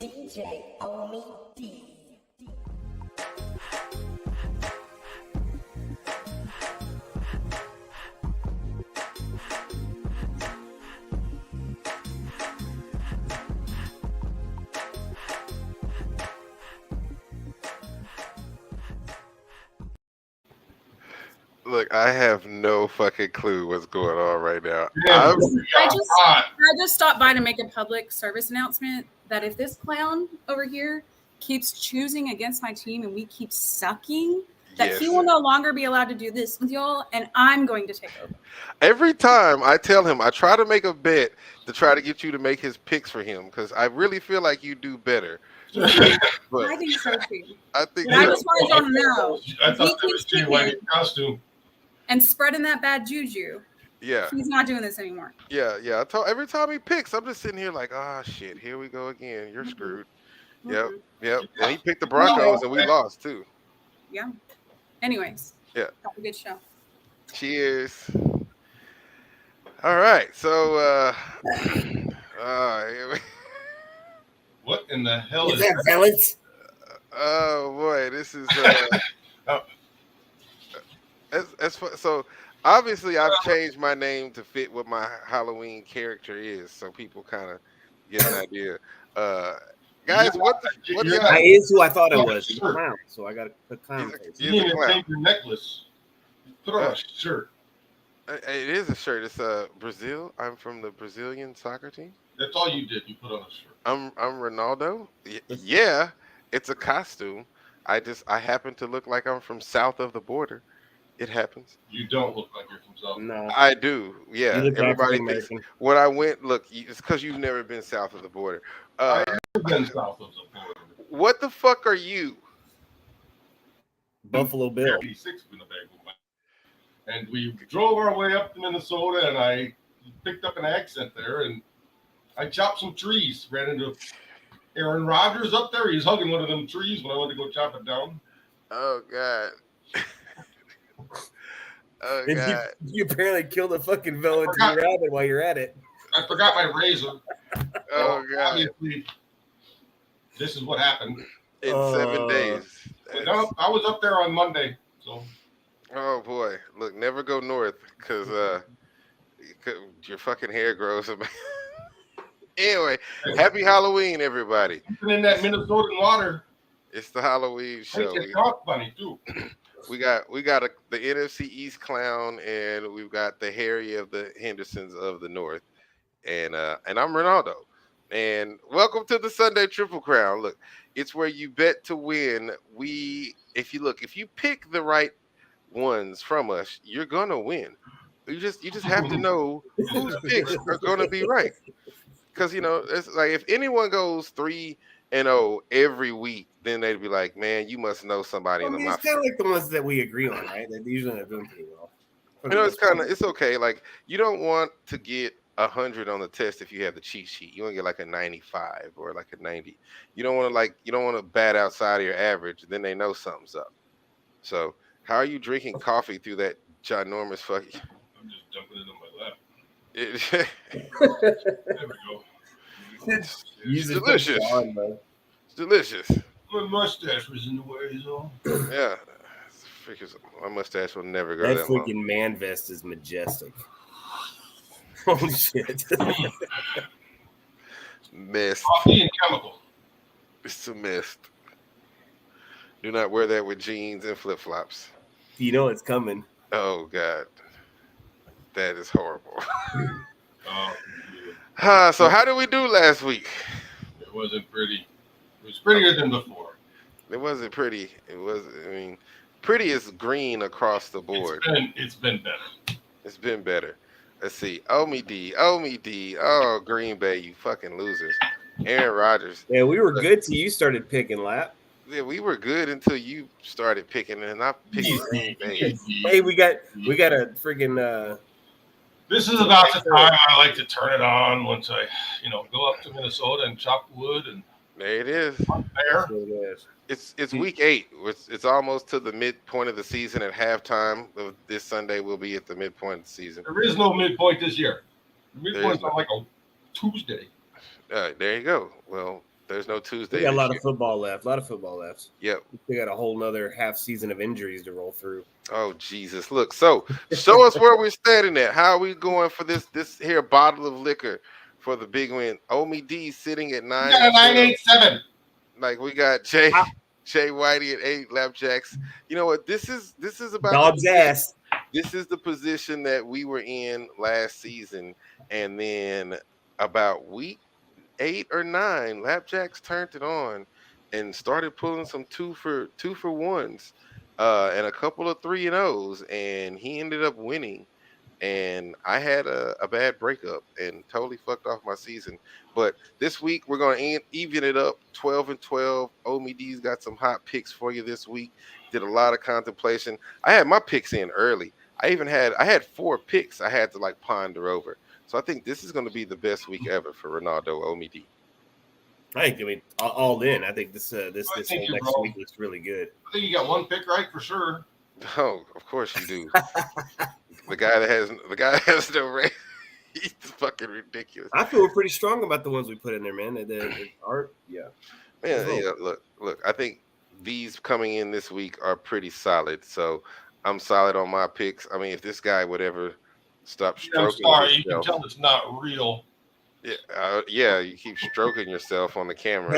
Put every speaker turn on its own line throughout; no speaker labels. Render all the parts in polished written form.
DJ Only D.
Look, I have no fucking clue what's going on right now.
Yeah,
I'm,
hot.
I just stopped by to make a public service announcement that if this clown over here keeps choosing against my team and we keep sucking, that
yes.
he will no longer be allowed to do this with y'all, and I'm going to take over.
Every time I tell him, I try to make a bet to try to get you to make his picks for him because I really feel like you do better. But
I think so too.
I think
But I just wanted y'all to know.
I
If
thought
he
that was
keeps
Jay
picking
White's costume.
and spreading that bad juju,
yeah,
he's not doing this anymore.
yeah. I told every time he picks, I'm just sitting here like, ah, shit, here we go again. You're screwed. Yep. And he picked the Broncos and we lost too.
Yeah. Anyways.
Yeah.
Have a good show.
Cheers. All right, so
What in the hell is
What's up, fellas?
oh boy, this is so obviously I've changed my name to fit what my Halloween character is, so people kind of get an idea. Guys, what
I is who I thought it was. He's a clown, so I got to put clown face.
You didn't even take your necklace. Put on a shirt.
It is a shirt. It's Brazil. I'm from the Brazilian soccer team.
That's all you did. You put on a shirt.
I'm Ronaldo. Yeah, it's a costume. I happen to look like I'm from south of the border. It happens.
You don't look like you're from South.
No,
I do. Yeah.
you look
Everybody
African
thinks
American.
when I went. Look, it's because you've never been south of the border.
I have been south of the border.
What the fuck are you?
Buffalo Bill.
86 Winnebago. And we drove our way up to Minnesota, and I picked up an accent there, and I chopped some trees. Ran into Aaron Rodgers up there. He's hugging one of them trees when I went to go chop it down.
Oh God. Oh
And
God.
you apparently killed a fucking Velveteen rabbit while you're at it.
I forgot my razor.
Oh
So,
God.
obviously, this is what happened.
In 7 days.
But no, I was up there on Monday, so.
Oh boy. Look, never go north because your fucking hair grows. Anyway, happy Halloween, everybody.
In that Minnesotan water.
It's the Halloween show.
It's dog funny too.
We got the NFC East clown, and we've got the Harry of the Hendersons of the North, and I'm Ronaldo. And welcome to the Sunday Triple Crown. Look, it's where you bet to win. If you pick the right ones from us, you're gonna win. You just have to know whose picks are gonna be right. Because it's like if anyone goes 3-0 every week, then they'd be like, "Man, you must know somebody in the
It's kind of like the ones that we agree on, right? They usually are doing pretty well.
It's okay. Like you don't want to get 100 on the test if you have the cheat sheet. You want to get like a 95 or like a 90. You don't want to bat outside of your average. Then they know something's up. So how are you drinking coffee through that ginormous fucking?
I'm just dumping it on my lap.
There
we go.
It's delicious. It's delicious.
My mustache was in the way, so.
Yeah. My mustache will never go
That
that long.
freaking man vest is majestic. Holy shit.
Mist.
Coffee and chemical.
It's a mist. Do not wear that with jeans and flip flops.
You know it's coming.
Oh God. That is horrible.
Yeah.
So how did we do last week?
It wasn't pretty. It was prettier than before.
It wasn't pretty. Pretty is green across the board.
It's been better.
It's been better. Let's see. Oh me D. Oh, Green Bay, you fucking losers. Aaron Rodgers.
Yeah, we were good till you started picking lap.
Yeah, we were good until you started picking, and I picked Green Bay.
Hey, we got a freaking
This is about the time I like to turn it on once I, go up to Minnesota and chop wood and
there it is.
there.
It's week 8. It's almost to the midpoint of the season. At halftime of this Sunday, we'll be at the midpoint of the season.
There is no midpoint this year. The midpoint's on like a Tuesday.
There you go. Well, There's no
We
Tuesday
got a
this
lot
year.
of football left. A lot of football left.
Yep.
We got a whole nother half season of injuries to roll through.
Oh Jesus! Look, so show us where we're standing at. How are we going for this here bottle of liquor for the big win? Omi D sitting at
We
9
got
and
a
12.
987.
Like we got Jay
Ah.
Jay Whitey at 8, Lapjacks. You know what? This is about the
Dog's ass.
this is the position that we were in last season, and then about week 8 or 9, Lapjacks turned it on and started pulling some two for ones, and a couple of 3-0s, and he ended up winning. And I had a bad breakup and totally fucked off my season. But this week we're gonna even it up, 12 and 12. Omi D's got some hot picks for you this week. Did a lot of contemplation. I had my picks in early. I had 4 picks I had to like ponder over. So I think this is going to be the best week ever for Ronaldo Omi D.
I mean, all in. I think this
I
whole
think you're
next
wrong.
week looks really good.
I think you got one pick right for sure.
Oh, of course you do. the guy that has no race. He's fucking ridiculous.
I feel pretty strong about the ones we put in there, man. The art, yeah.
Yeah, look. I think these coming in this week are pretty solid. So I'm solid on my picks. I mean, if this guy would ever stop
I'm
stroking
sorry, you can
himself,
tell it's not real.
yeah, you keep stroking yourself on the camera.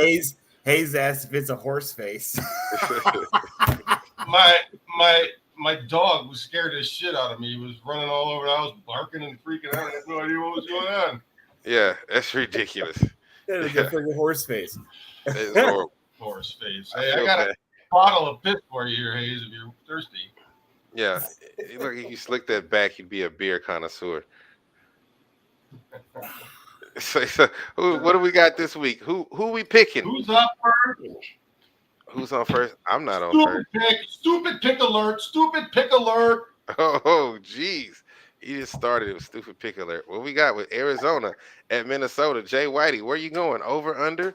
Hayes asked if it's a horse face.
My dog was scared the shit out of me. He was running all over the house, barking and freaking out. I had no idea what was going on.
Yeah, that's ridiculous.
That is a freaking horse face.
It's horrible.
Horse face.
I
Hey, I
feel
got
bad.
a bottle of piss for you here, Hayes, if you're thirsty.
Yeah, look, if you slick that back, you'd be a beer connoisseur. So, what do we got this week? Who we picking?
Who's up first?
Who's on first? I'm not on
Stupid
first.
pick. Stupid pick alert. Stupid pick alert.
Oh, jeez. He just started with stupid pick alert. What we got with Arizona at Minnesota? Jay Whitey, where you going? Over, under?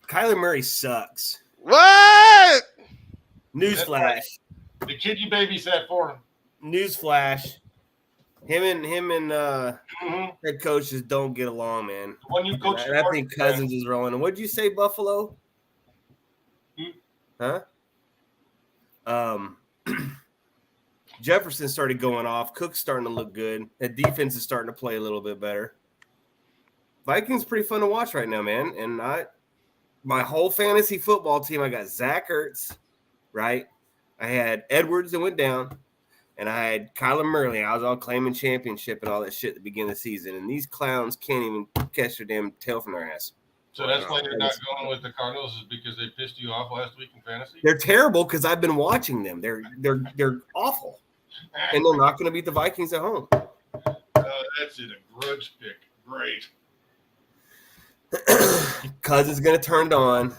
Kyler Murray sucks.
What?
Newsflash.
The kid you babysat for him.
Newsflash. Him and
Mm-hmm.
head coaches don't get along, man.
The one you coached.
And I think Cousins is rolling. And what'd you say, Buffalo? Huh? Jefferson started going off. Cook's starting to look good. That defense is starting to play a little bit better. Vikings pretty fun to watch right now, man. And my whole fantasy football team, I got Zach Ertz, right? I had Edwards that went down, and I had Kyler Murray. I was all claiming championship and all that shit at the beginning of the season. And these clowns can't even catch their damn tail from their ass.
So that's why you're not going with the Cardinals, is because they pissed you off last week in fantasy?
They're terrible because I've been watching them. They're awful, and they're not going to beat the Vikings at home.
That's it, a grudge pick. Great.
Cousins going to turn it on.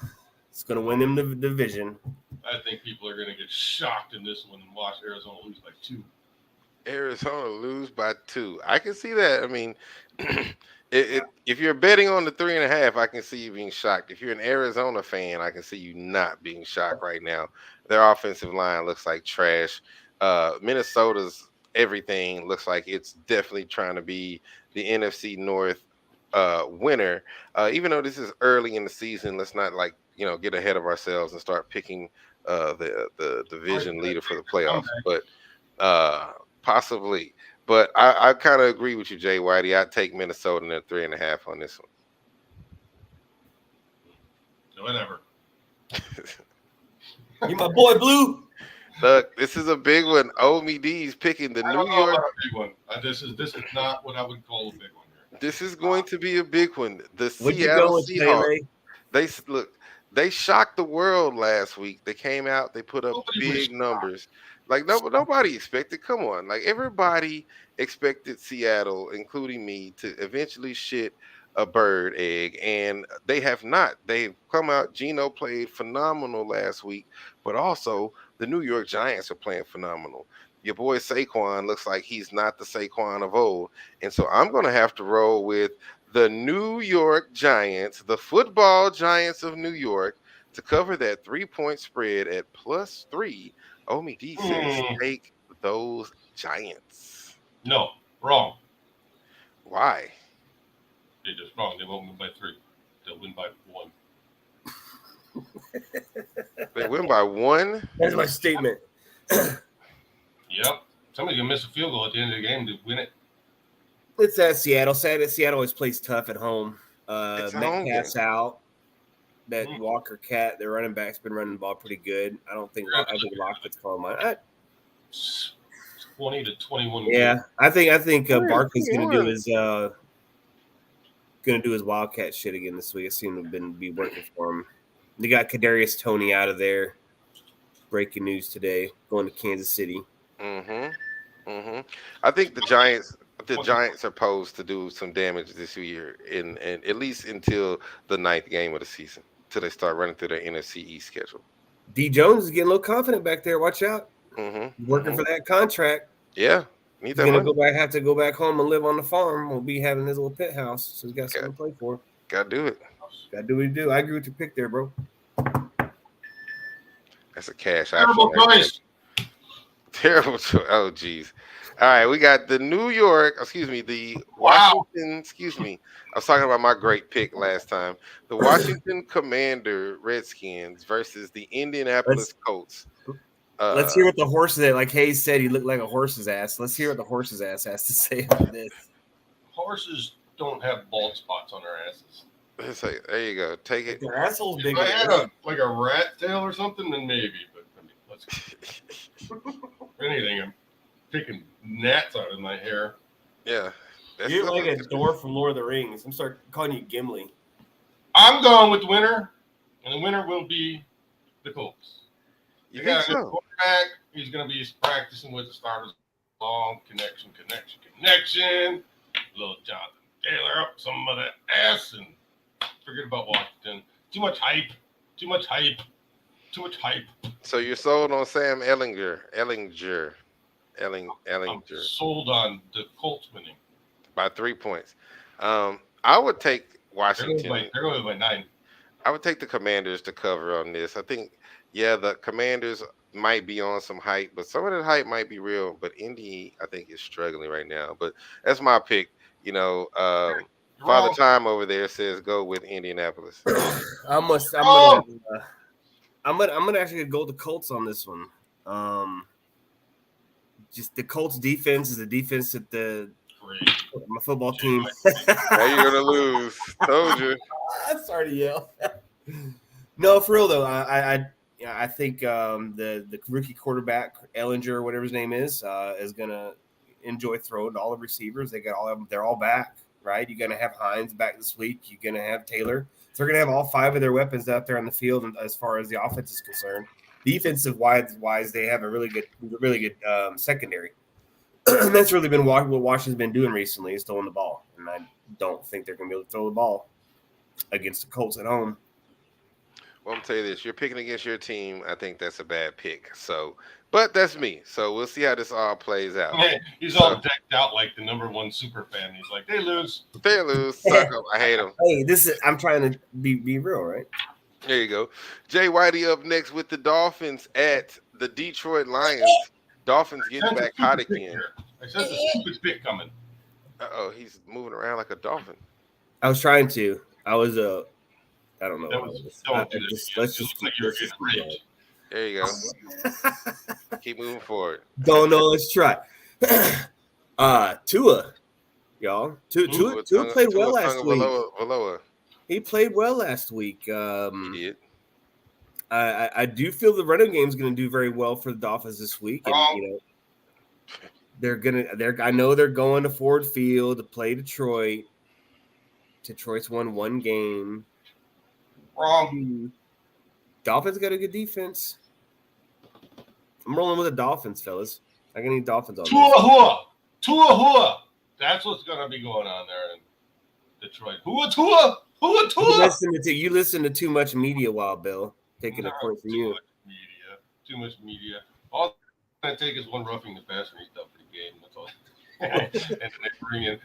It's going to win them the division.
I think people are going to get shocked in this one and watch Arizona lose by 2.
Arizona lose by 2. I can see that. I mean, if you're betting on the 3.5, I can see you being shocked. If you're an Arizona fan, I can see you not being shocked right now. Their offensive line looks like trash. Minnesota's everything looks like it's definitely trying to be the NFC North winner. Even though this is early in the season, let's not get ahead of ourselves and start picking the division leader for the playoffs. But possibly. But I kind of agree with you, Jay Whitey. I'd take Minnesota at 3.5 on this one.
Whatever.
You my boy, Blue.
Look, this is a big one. Omi D's picking the
I
New
don't know
York.
about a big one. This is not what I would call a big one here.
This is going to be a big one. The
What'd you
Seattle
go with,
Seahawks. They shocked the world last week. They came out. They put up
Nobody
big
was
numbers. Like nobody expected. Come on, like everybody expected Seattle, including me, to eventually shit a bird egg, and they have not. They've come out. Geno played phenomenal last week, but also the New York Giants are playing phenomenal. Your boy Saquon looks like he's not the Saquon of old, and so I'm going to have to roll with the New York Giants, the football Giants of New York, to cover that 3-point spread at +3. Omi D says take those Giants.
No, wrong.
Why?
They're just wrong. They won't win by 3. They'll win by 1.
They win by 1.
That's my statement.
Yep. Somebody's gonna miss a field goal at the end of the game to win it.
It's at Seattle. Seattle always plays tough at home.
It's a home
Metcalf's out. That
Mhm.
Walker Cat, their running back's been running the ball pretty good. I think Lockett's calling mine.
20 to 21.
Yeah, I think Barkley's gonna do
21.
his Wildcat shit again this week. It seemed to be working for him. They got Kadarius Toney out of there. Breaking news today, going to Kansas City.
I think the Giants are posed to do some damage this year, and at least until the 9th game of the season, till they start running through their NFC East schedule.
D. Jones is getting a little confident back there. Watch out. Working for that contract.
Yeah. Need
He's
that
gonna
money.
have to go back home and live on the farm. We'll be having his little pit house, so he's got something to play for.
Gotta do it.
Gotta do what he do. I agree with your pick there, bro.
That's a cash
Terrible
option.
price.
Terrible choice. Oh, geez. All right, we got the Washington, I was talking about my great pick last time. The Washington Commander Redskins versus the Indianapolis Colts.
Let's hear what the horse that, like Hayes said, he looked like a horse's ass. Let's hear what the horse's ass has to say about this.
Horses don't have bald spots on their asses.
It's like, there you go. Take it.
Their asshole's big.
If I had a rat tail or something, then maybe. But I mean, let's if anything, I'm picking gnats out of my hair.
Yeah.
You're like a dwarf from Lord of the Rings. I'm start calling you Gimli.
I'm going with the winner, and the winner will be the Colts.
You
They got
think
a good
so?
quarterback. He's going to be practicing with the starters. Long connection. Little Jonathan Taylor up some of that ass and forget about Washington. Too much hype.
So you're sold on Sam Ellinger.
I'm sold on the Colts winning.
By 3 points. I would take
They're
Washington.
going by 9.
I would take the Commanders to cover on this. I think, the Commanders might be on some hype, but some of that hype might be real. But Indy, I think, is struggling right now. But that's my pick. Father Time over there says go with Indianapolis.
I'm gonna actually go with the Colts on this one. Just the Colts defense is the defense that my football team.
Now you're gonna lose. Told you.
Sorry to yell. No, for real though, I think the rookie quarterback Ellinger, or whatever his name is gonna enjoy throwing to all the receivers. They got all of them. They're all back, right? You're gonna have Hines back this week. You're gonna have Taylor. So they're gonna have all 5 of their weapons out there on the field. And as far as the offense is concerned, defensive wise, they have a really good secondary. And that's really been what Washington's been doing recently, is throwing the ball. And I don't think they're gonna be able to throw the ball against the Colts at home.
Well, I'm tell you this: you're picking against your team. I think that's a bad pick. So, but that's me. So we'll see how this all plays out.
He's all decked out like the #1 super fan. He's like, they lose.
Suck up. I hate them.
Hey, I'm trying to be real, right?
There you go. Jay Whitey up next with the Dolphins at the Detroit Lions. Dolphins getting back hot again.
I said the stupid pick coming.
Uh-oh, he's moving around like a dolphin.
I was trying to. I don't know.
Let's just like you're getting rage.
There you go. Keep moving forward.
Don't know. Let's try. Tua, y'all. Tua played well last week.
Valoa.
He played well last week.
He did.
I do feel the running game is going to do very well for the Dolphins this week, and I know they're going to Ford Field to play Detroit. Detroit's won 1 game.
Wrong.
Dolphins got a good defense. I'm rolling with the Dolphins, fellas. I can need Dolphins on.
Tua. That's what's gonna be going on there in Detroit. Tua.
You listen to too much media, Wild Bill. Taking a point from you.
Too much media. All it's gonna take is one roughing the passer and he's done for the game. That's all. And they bring in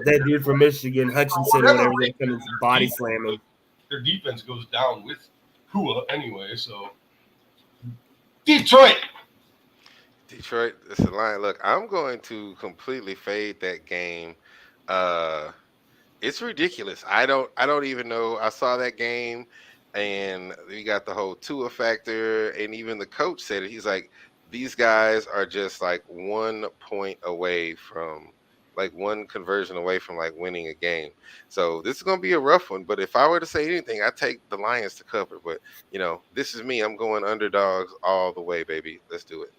that dude from Michigan, Hutchinson, whatever, they come and body slamming.
Their defense goes down with Tua anyway, so Detroit,
it's a line. Look, I'm going to completely fade that game. It's ridiculous. I don't even know. I saw that game and we got the whole Tua factor, and even the coach said it. He's like, these guys are just like 1 point away from, like, one conversion away from like winning a game. So this is gonna be a rough one. But if I were to say anything, I take the Lions to cover. But this is me. I'm going underdogs all the way, baby. Let's do it.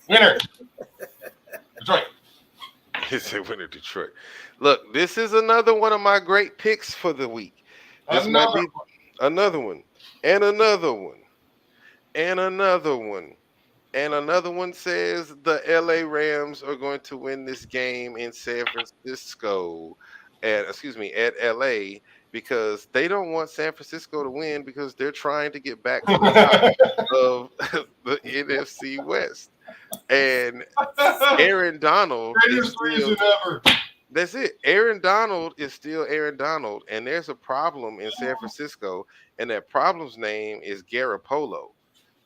Winner. Detroit.
He said winner Detroit. Look, this is another one of my great picks for the week. This might
Another
be another one, and another one, and another one, and another one says the LA Rams are going to win this game in San Francisco, at LA, because they don't want San Francisco to win because they're trying to get back to the top of the NFC West. And Aaron Donald is
greatest
still.
reason ever.
That's it. Aaron Donald is still Aaron Donald, and there's a problem in San Francisco, and that problem's name is Garoppolo.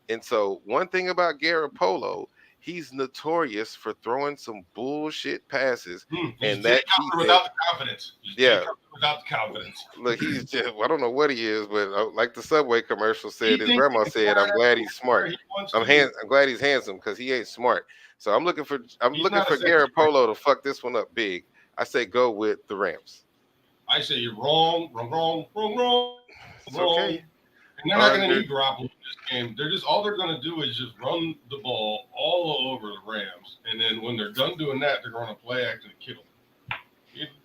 And so, one thing about Garoppolo, he's notorious for throwing some bullshit passes,
He's
and
Jay
that
Cutler without the confidence. He's Jay
yeah.
Cutler without the confidence.
Look, he's just, I don't know what he is, but like the Subway commercial said,
He
his
thinks
grandma
he can
said,
fly
"I'm glad he's
everywhere
smart.
he wants
I'm
to.
glad he's handsome because he ain't smart." So I'm looking for
He's not a sexy
Garoppolo to fuck this one up big. I say go with the Rams.
I say you're wrong.
It's okay.
And they're not going to need Garoppolo in this game. They're just all they're going to do is just run the ball all over the Rams, and then when they're done doing that, they're going to play action and kill them.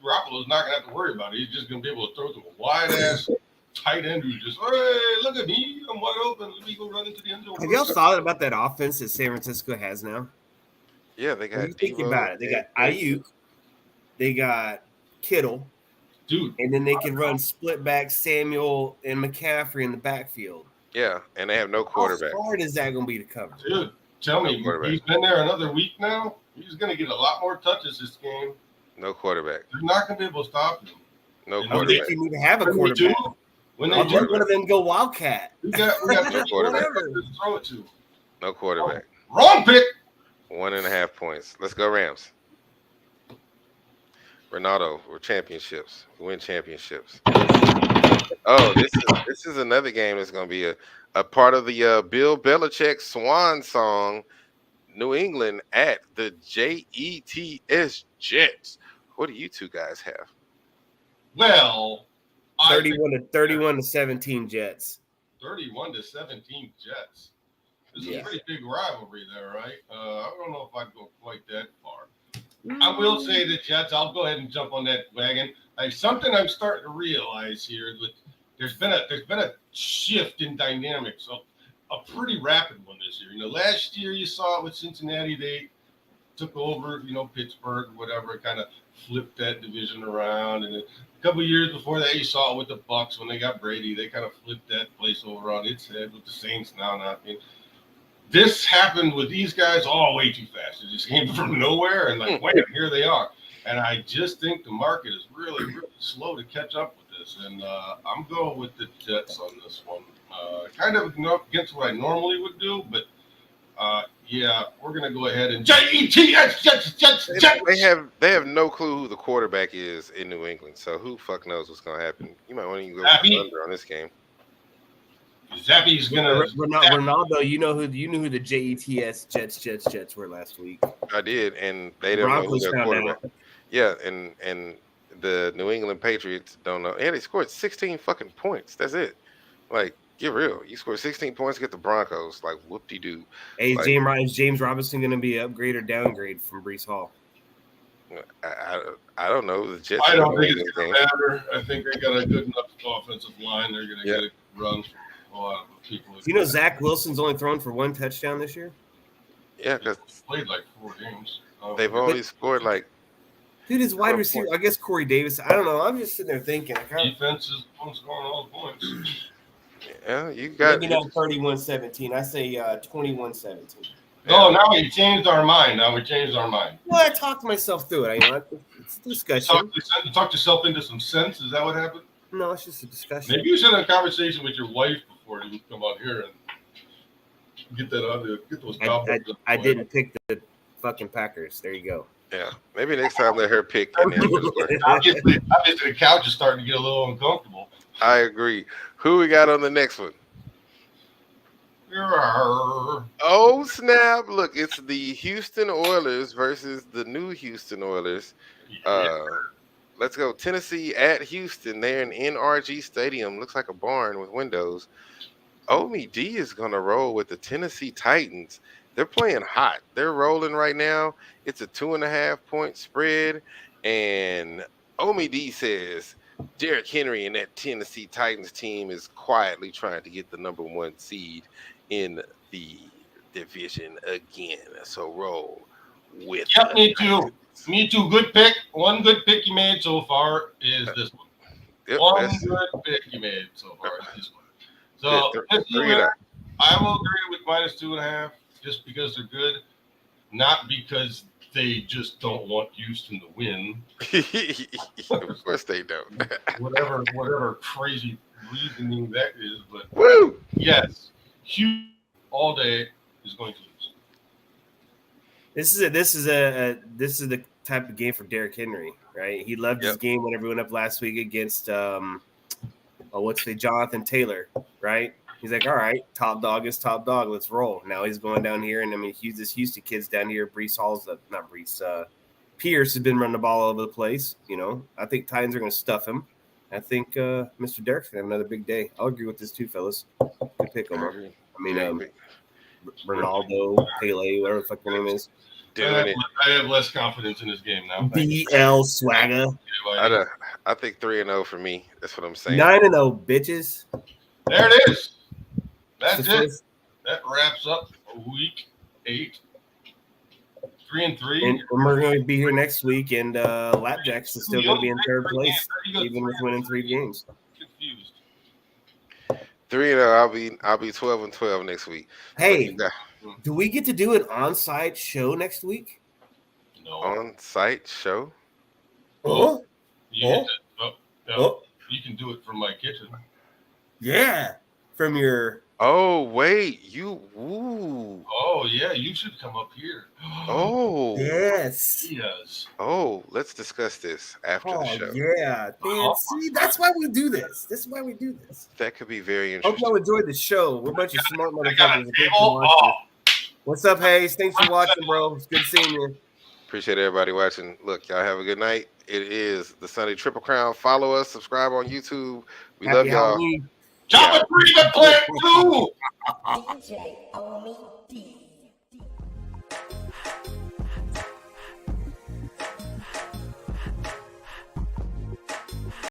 Garoppolo's not going to have to worry about it. He's just going to be able to throw to a wide ass tight end who's just, hey, look at me, I'm wide open. Let me go run into the end zone.
Have y'all thought about that offense that San Francisco has now?
Yeah, they got.
When you think about it, they got Ayuk, they got Kittle,
dude,
and then they can run split back Samuel and McCaffrey in the backfield.
Yeah, and they have no quarterback.
How hard is that going to be to cover?
Dude, tell me, he's been there another week now. He's going to get a lot more touches this game.
No quarterback.
They're not going to be able to stop him.
No
I
quarterback.
don't think you need to have a quarterback.
When they
I'll
do,
let one of them go Wildcat.
we got
No quarterback.
to throw it to.
No quarterback.
Wrong pick.
1.5 points. Let's go Rams. Ronaldo, we're championships. We win championships. Oh, this is another game that's going to be a part of the Bill Belichick swan song. New England at the Jets Jets. What do you two guys have?
Well,
31 to 17 Jets.
31 to 17 Jets. This is a pretty big rivalry there, right? I don't know if I'd go quite that far. I will say the Jets. I'll go ahead and jump on that wagon. Something I'm starting to realize here is there's been a shift in dynamics, a pretty rapid one this year. Last year you saw it with Cincinnati. They took over, Pittsburgh, whatever, kind of flipped that division around. And a couple of years before that, you saw it with the Bucs when they got Brady. They kind of flipped that place over on its head with the Saints now. This happened with these guys all way too fast. It just came from nowhere, and wham, here they are. And I just think the market is really, really slow to catch up with this. And I'm going with the Jets on this one. Kind of against what I normally would do, but yeah, we're going to go ahead and Jets.
They have no clue who the quarterback is in New England, so who fuck knows what's going to happen. You might want to go under on this game.
Zappy's gonna
Ronaldo. You know who the Jets were last week.
I did, and they don't know who their quarterback. Yeah, and the New England Patriots don't know. And they scored 16 fucking points. That's it. Like, get real. You scored 16 points, get the Broncos. Like, whoop-de-doo.
Hey, is James Robinson going to be upgrade or downgrade from Breece Hall?
I don't know. The Jets.
I don't think it's going to matter. I think they got a good enough offensive line. They're going to get a run. A lot of people.
Zach Wilson's only thrown for 1 touchdown this year?
Yeah, because
played like 4 games.
They've only scored like.
Dude, his wide receiver, I guess Corey Davis. I don't know. I'm just sitting there thinking.
Defense is scoring all the points.
Yeah, you got.
Maybe not 31-17. I say 21-17.
No, now we changed our mind. Well,
I talked myself through it. It's a discussion.
You talked yourself into some sense. Is that what happened?
No, it's just a discussion.
Maybe you should have a conversation with your wife before you come out here and get that on. Get those Cowboys.
I didn't pick the fucking Packers. There you go.
Yeah, maybe next time let her pick and then we'll score.
Obviously, the couch is starting to get a little uncomfortable.
I agree. Who we got on the next one? Oh snap! Look, it's the Houston Oilers versus the new Houston Oilers. Let's go. Tennessee at Houston. They're in NRG Stadium. Looks like a barn with windows. Omi D is going to roll with the Tennessee Titans. They're playing hot. They're rolling right now. It's a 2.5-point spread. And Omi D says Derrick Henry and that Tennessee Titans team is quietly trying to get the number 1 seed in the division again. So roll with
Yep,
the
me too.
Titans.
Me too. Good pick. One good pick you made so far is this one.
Yep,
One
that's
good pick you made so far is this one. So
good. Three it up.
I will agree with -2.5 just because they're good, not because they just don't want Houston to win.
Of course they don't.
whatever crazy reasoning that is, but
Woo!
yes, Houston all day is going to lose.
This is the type of game for Derrick Henry, right? He loved his game when everyone up last week against Jonathan Taylor, right? He's like, all right, top dog is top dog. Let's roll. Now he's going down here, and I mean, this Houston kid's down here. Pierce has been running the ball all over the place. You know, I think Titans are going to stuff him. I think Mr. Derrick's going to have another big day. I'll agree with this too, fellas. Good pick, Omar. I mean, Ronaldo, Pele, whatever the fuck your name is.
I have less confidence in this game now.
DL Swagger.
I think 3-0 for me. That's what I'm saying.
9-0, bitches.
There it is. That's
The
it.
first-
That wraps up week 8. 3-3.
And we're going to be here next week, and Lapjacks is still going to be in third place, even with winning 3 games.
Confused.
3-0. I'll be 12-12 next week.
Hey, do we get to do an on-site show next week?
No.
On-site show?
Oh,
You can do it from my kitchen.
yeah, from your.
Oh wait, Ooh.
Oh yeah, you should come up here.
Oh
Yes.
Yes.
Oh, let's discuss this after the show.
Yeah, man. See, that's why we do this. This is why we do this.
That could be very
Hope
interesting.
y'all enjoyed the show. We're a bunch of smart
I got a
motherfuckers.
table.
What's up, Hayes? Thanks for watching, bro. It's good seeing you.
Appreciate everybody watching. Look, y'all have a good night. It is the Sunday Triple Crown. Follow us, subscribe on YouTube. We
Happy
love y'all.
Halloween.
Chop a tree to plant too.
DJ Omi D.